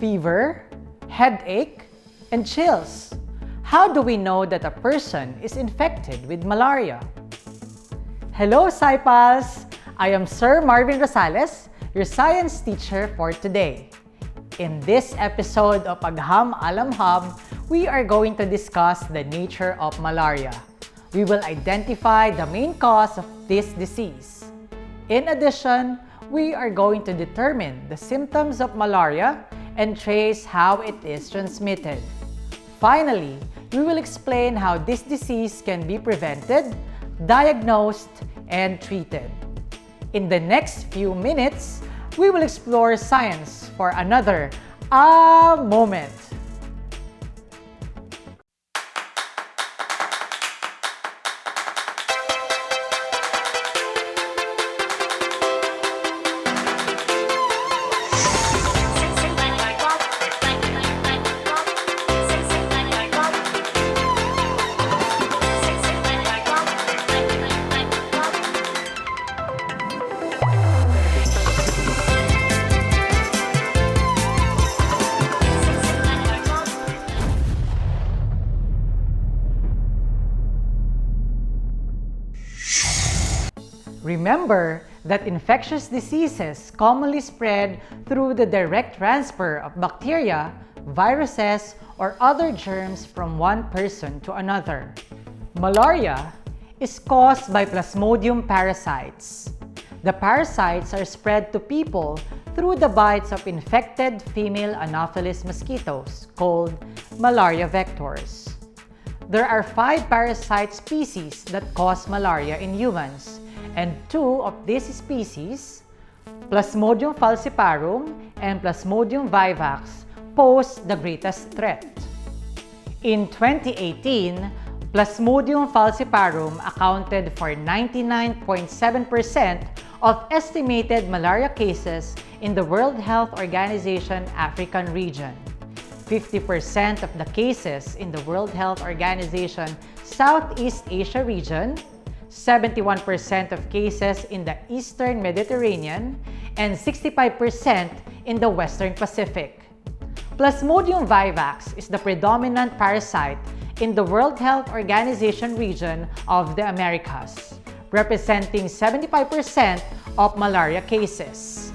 fever, headache, and chills. How do we know that a person is infected with malaria? Hello, SciPals! I am Sir Marvin Rosales, your science teacher for today. In this episode of Agham Alam Hub, we are going to discuss the nature of malaria. We will identify the main cause of this disease. In addition, we are going to determine the symptoms of malaria and trace how it is transmitted. Finally, we will explain how this disease can be prevented, diagnosed, and treated. In the next few minutes, we will explore science for another moment. Remember that infectious diseases commonly spread through the direct transfer of bacteria, viruses, or other germs from one person to another. Malaria is caused by Plasmodium parasites. The parasites are spread to people through the bites of infected female Anopheles mosquitoes called malaria vectors. There are 5 parasite species that cause malaria in humans, and 2 of these species, Plasmodium falciparum and Plasmodium vivax, pose the greatest threat. In 2018, Plasmodium falciparum accounted for 99.7% of estimated malaria cases in the World Health Organization African region, 50% of the cases in the World Health Organization Southeast Asia region, 71% of cases in the Eastern Mediterranean, and 65% in the Western Pacific. Plasmodium vivax is the predominant parasite in the World Health Organization region of the Americas, representing 75% of malaria cases.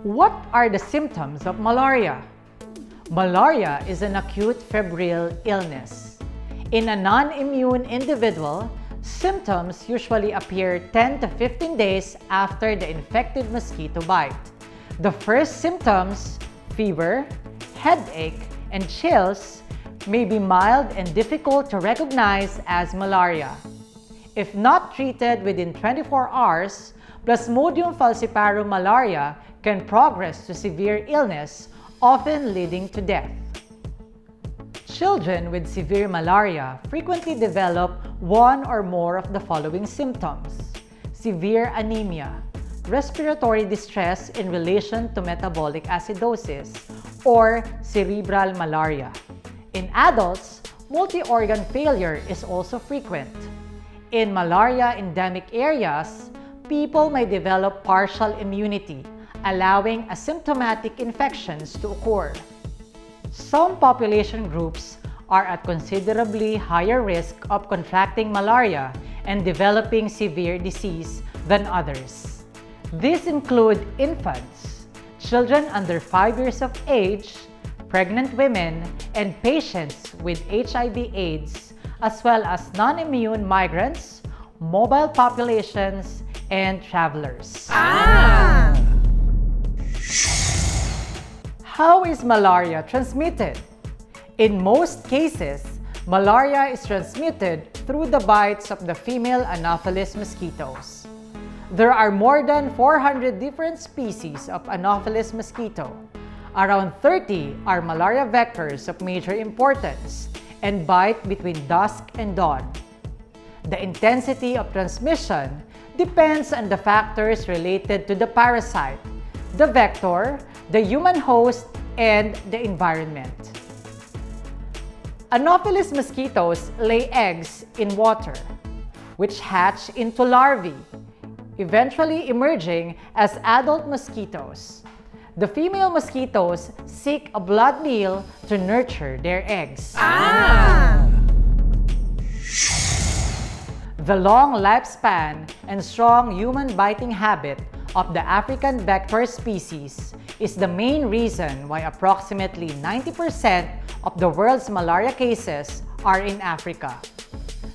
What are the symptoms of malaria? Malaria is an acute febrile illness. In a non-immune individual, symptoms usually appear 10 to 15 days after the infected mosquito bite. The first symptoms, fever, headache, and chills, may be mild and difficult to recognize as malaria. If not treated within 24 hours, Plasmodium falciparum malaria can progress to severe illness, often leading to death. Children with severe malaria frequently develop one or more of the following symptoms: severe anemia, respiratory distress in relation to metabolic acidosis, or cerebral malaria. In adults, multi-organ failure is also frequent. In malaria-endemic areas, people may develop partial immunity, allowing asymptomatic infections to occur. Some population groups are at considerably higher risk of contracting malaria and developing severe disease than others. These include infants, children under 5 years of age, pregnant women, and patients with HIV/AIDS, as well as non-immune migrants, mobile populations, and travelers. How is malaria transmitted? In most cases, malaria is transmitted through the bites of the female Anopheles mosquitoes. There are more than 400 different species of Anopheles mosquito. Around 30 are malaria vectors of major importance and bite between dusk and dawn. The intensity of transmission depends on the factors related to the parasite, the vector, the human host, and the environment. Anopheles mosquitoes lay eggs in water, which hatch into larvae eventually emerging as adult mosquitoes. The female mosquitoes seek a blood meal to nurture their eggs. The long lifespan and strong human biting habit of the African vector species is the main reason why approximately 90% of the world's malaria cases are in Africa.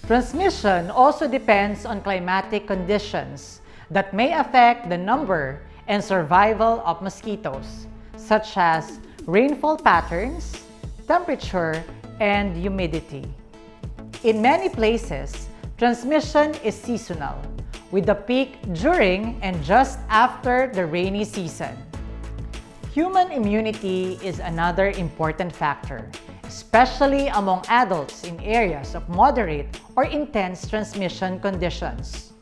Transmission also depends on climatic conditions that may affect the number and survival of mosquitoes, such as rainfall patterns, temperature, and humidity. In many places, transmission is seasonal, with a peak during and just after the rainy season. Human immunity is another important factor, especially among adults in areas of moderate or intense transmission conditions.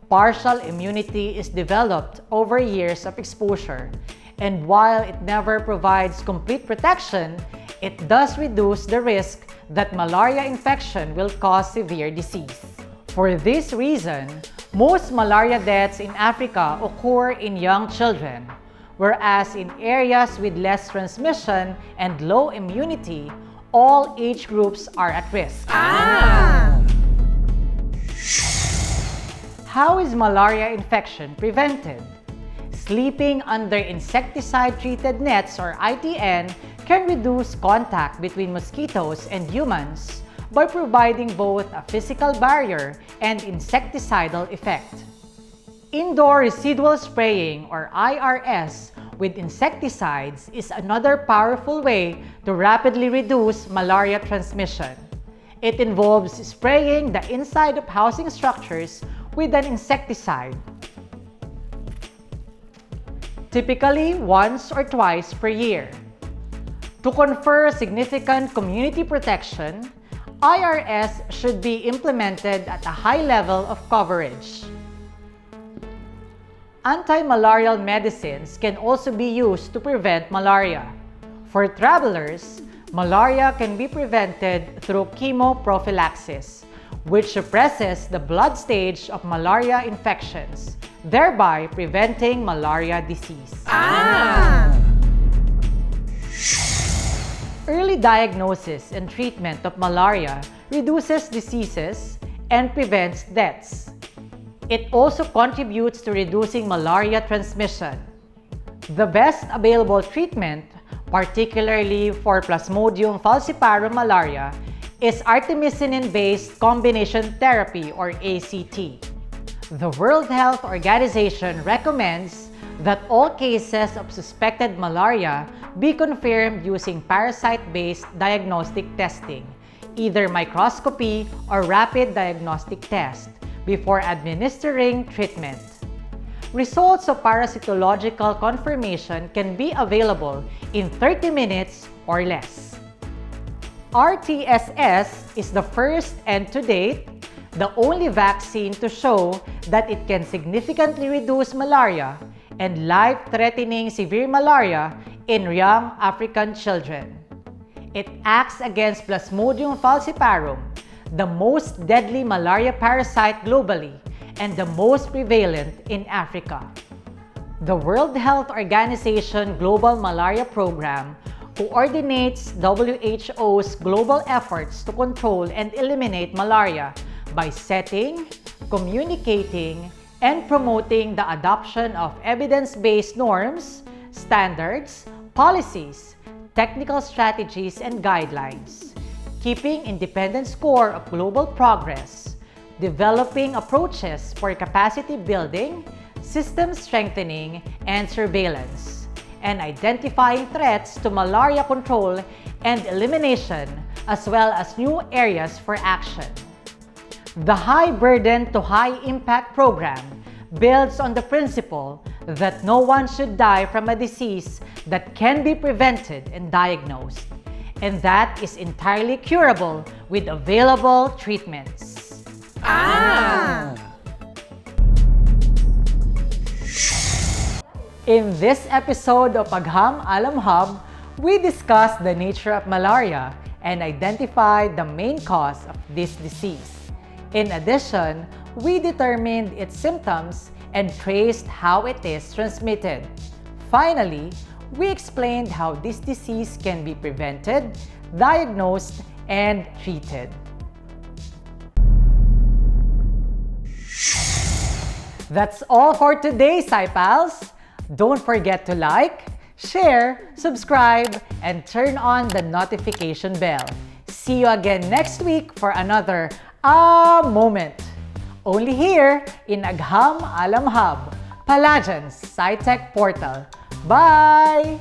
Partial immunity is developed over years of exposure, and while it never provides complete protection, it does reduce the risk that malaria infection will cause severe disease. For this reason, most malaria deaths in Africa occur in young children, whereas in areas with less transmission and low immunity, all age groups are at risk. How is malaria infection prevented? Sleeping under insecticide-treated nets or ITN can reduce contact between mosquitoes and humans by providing both a physical barrier and insecticidal effect. Indoor residual spraying or IRS with insecticides is another powerful way to rapidly reduce malaria transmission. It involves spraying the inside of housing structures with an insecticide, typically once or twice per year. To confer significant community protection, IRS should be implemented at a high level of coverage. Anti-malarial medicines can also be used to prevent malaria. For travelers, malaria can be prevented through chemoprophylaxis, which suppresses the blood stage of malaria infections, thereby preventing malaria disease. Early diagnosis and treatment of malaria reduces diseases and prevents deaths. It also contributes to reducing malaria transmission. The best available treatment, particularly for Plasmodium falciparum malaria, is artemisinin-based combination therapy or ACT. The World Health Organization recommends that all cases of suspected malaria be confirmed using parasite-based diagnostic testing, either microscopy or rapid diagnostic test, before administering treatment. Results of parasitological confirmation can be available in 30 minutes or less. RTSS is the first and to date, the only vaccine to show that it can significantly reduce malaria and life-threatening severe malaria in young African children. It acts against Plasmodium falciparum, the most deadly malaria parasite globally and the most prevalent in Africa. The World Health Organization Global Malaria Program coordinates WHO's global efforts to control and eliminate malaria by setting, communicating, and promoting the adoption of evidence-based norms, standards, policies, technical strategies, and guidelines, keeping independent score of global progress, developing approaches for capacity building, system strengthening, and surveillance, and identifying threats to malaria control and elimination, as well as new areas for action. The High Burden to High Impact program builds on the principle that no one should die from a disease that can be prevented and diagnosed, and that is entirely curable with available treatments. In this episode of Agham Alam Hub, we discussed the nature of malaria and identified the main cause of this disease. In addition, we determined its symptoms and traced how it is transmitted. Finally, we explained how this disease can be prevented, diagnosed, and treated. That's all for today, SciPals! Don't forget to like, share, subscribe, and turn on the notification bell. See you again next week for another moment. Only here in Agham Alam Hub, Palagian's SciTech Portal. Bye!